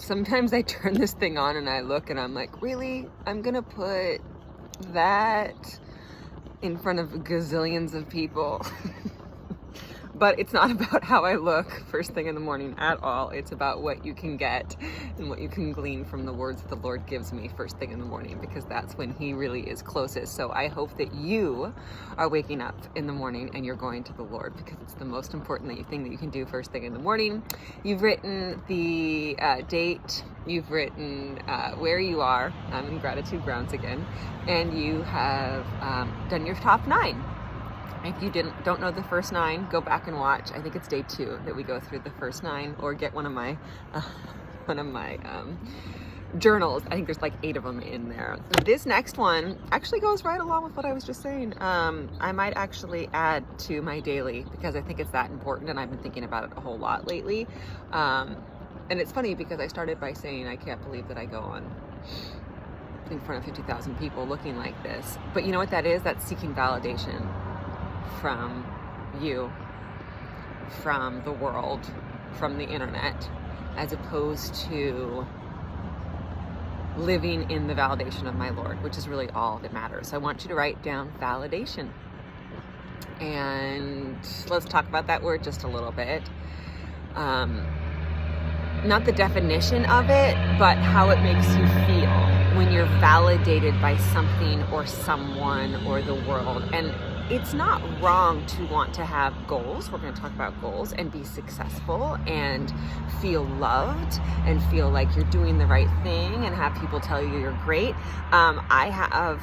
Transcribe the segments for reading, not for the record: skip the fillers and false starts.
sometimes I turn this thing on and I look and I'm like, really? I'm gonna put that in front of gazillions of people? But it's not about how I look first thing in the morning at all. It's about what you can get and what you can glean from the words that the Lord gives me first thing in the morning, because that's when He really is closest. So I hope that you are waking up in the morning and you're going to the Lord, because it's the most important thing that you can do first thing in the morning. You've written the date, you've written where you are. I'm in gratitude grounds again, and you have done your top 9. If you don't know the first 9, go back and watch. I think it's day 2 that we go through the first 9, or get one of my journals. I think there's like 8 of them in there. This next one actually goes right along with what I was just saying. I might actually add to my daily, because I think it's that important, and I've been thinking about it a whole lot lately. And it's funny because I started by saying I can't believe that I go on in front of 50,000 people looking like this. But you know what that is? That's seeking validation from you, from the world, from the internet, as opposed to living in the validation of my Lord, which is really all that matters. So I want you to write down validation. And let's talk about that word just a little bit. Not the definition of it, but how it makes you feel when you're validated by something or someone or the world. And it's not wrong to want to have goals. We're going to talk about goals and be successful and feel loved and feel like you're doing the right thing and have people tell you you're great. I have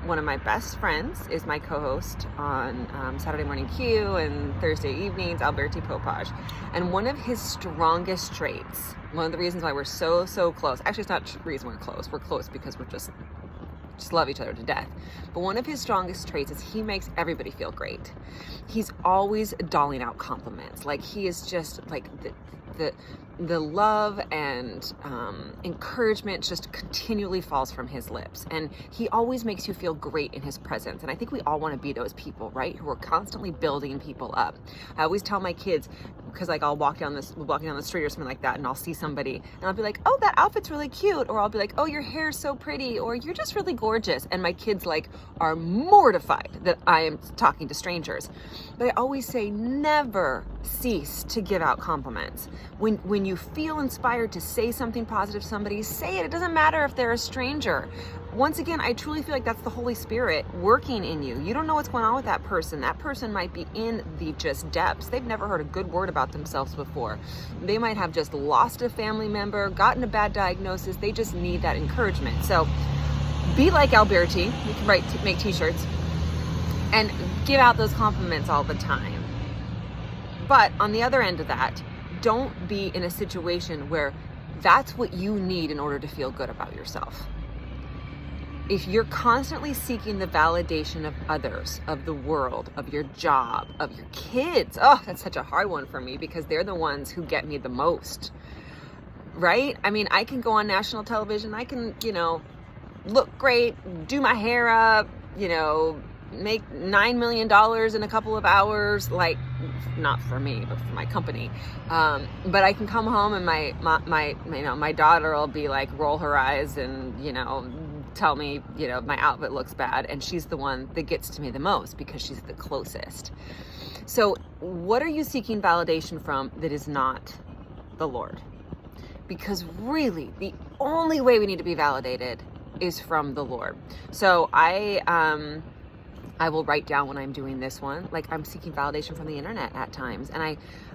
one of my best friends is my co-host on Saturday Morning Q and Thursday evenings, Alberti Popage. And one of his strongest traits, one of the reasons why we're so close, actually it's not the reason we're close because we're just love each other to death. But one of his strongest traits is he makes everybody feel great. He's always doling out compliments. Like, he is just like the love and encouragement just continually falls from his lips. And he always makes you feel great in his presence. And I think we all want to be those people, right? Who are constantly building people up. I always tell my kids, because like we're walking down the street or something like that, and I'll see somebody and I'll be like, oh, that outfit's really cute. Or I'll be like, oh, your hair's so pretty. Or you're just really gorgeous. And my kids like are mortified that I am talking to strangers. But I always say, never cease to give out compliments. When you feel inspired to say something positive to somebody, say it. It doesn't matter if they're a stranger. Once again, I truly feel like that's the Holy Spirit working in you. You don't know what's going on with that person. That person might be in the just depths. They've never heard a good word about themselves before. They might have just lost a family member, gotten a bad diagnosis. They just need that encouragement. So be like Alberti. You can make t-shirts and give out those compliments all the time. But on the other end of that, don't be in a situation where that's what you need in order to feel good about yourself. If you're constantly seeking the validation of others, of the world, of your job, of your kids, oh, that's such a hard one for me because they're the ones who get me the most, right? I mean, I can go on national television, I can, look great, do my hair up, make $9 million in a couple of hours, like, not for me, but for my company. But I can come home and my daughter will be like, roll her eyes and, tell me, my outfit looks bad. And she's the one that gets to me the most because she's the closest. So what are you seeking validation from that is not the Lord? Because really, the only way we need to be validated is from the Lord. So I will write down when I'm doing this one, like I'm seeking validation from the internet at times. And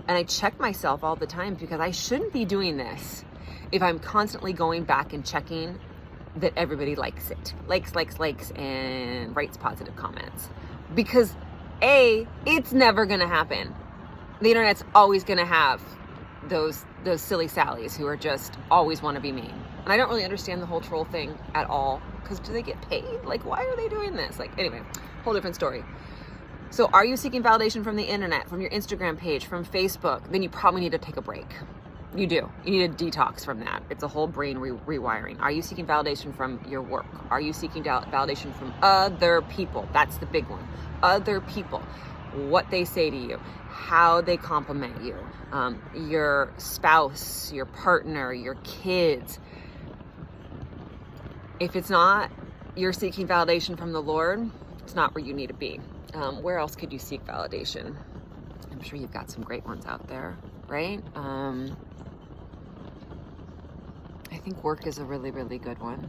I check myself all the time because I shouldn't be doing this if I'm constantly going back and checking that everybody likes it, likes, and writes positive comments. Because it's never gonna happen. The internet's always gonna have those silly Sallies who are just always want to be mean. And I don't really understand the whole troll thing at all, because do they get paid? Like, why are they doing this? Like, anyway, whole different story. So are you seeking validation from the internet, from your Instagram page, from Facebook? Then you probably need to take a break. You do. You need a detox from that. It's a whole brain rewiring. Are you seeking validation from your work? Are you seeking validation from other people? That's the big one. Other people. what they say to you, how they compliment you, your spouse, your partner, your kids. If it's not, you're seeking validation from the Lord, it's not where you need to be. Where else could you seek validation? I'm sure you've got some great ones out there, right? I think work is a really, really good one.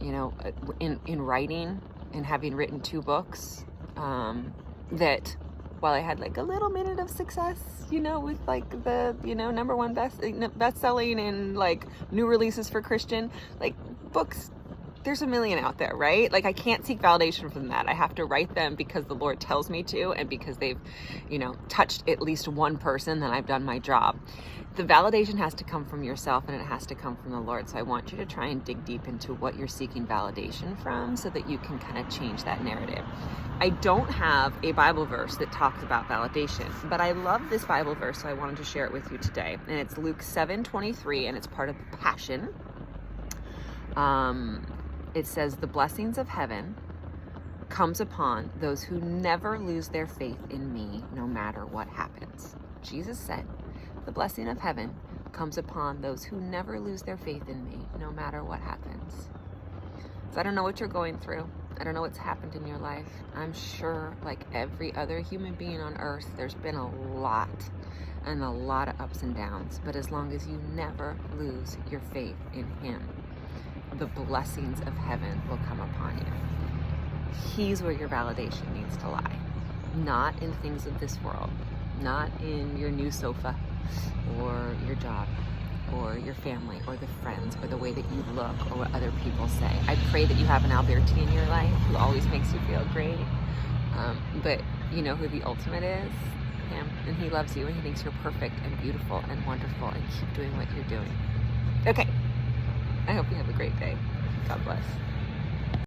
You know, in writing and having written 2 books, that while I had like a little minute of success, you know, with like the, you know, #1 best-selling and like new releases for Christian, like books, there's a million out there, right? Like I can't seek validation from that. I have to write them because the Lord tells me to, and because they've, you know, touched at least one person, then I've done my job. The validation has to come from yourself, and it has to come from the Lord. So I want you to try and dig deep into what you're seeking validation from so that you can kind of change that narrative. I don't have a Bible verse that talks about validation, but I love this Bible verse, so I wanted to share it with you today. And it's Luke 7:23, and it's part of the Passion. It says, "The blessings of heaven comes upon those who never lose their faith in me, no matter what happens." Jesus said, "The blessing of heaven comes upon those who never lose their faith in me, no matter what happens." So I don't know what you're going through. I don't know what's happened in your life. I'm sure, like every other human being on earth, there's been a lot and a lot of ups and downs. But as long as you never lose your faith in Him, the blessings of heaven will come upon you. He's where your validation needs to lie, not in things of this world, not in your new sofa or your job or your family or the friends or the way that you look or what other people say. I pray that you have an Alberti in your life who always makes you feel great, but you know who the ultimate is? Him. And He loves you, and He thinks you're perfect and beautiful and wonderful, and keep doing what you're doing. Okay. I hope you have a great day. God bless.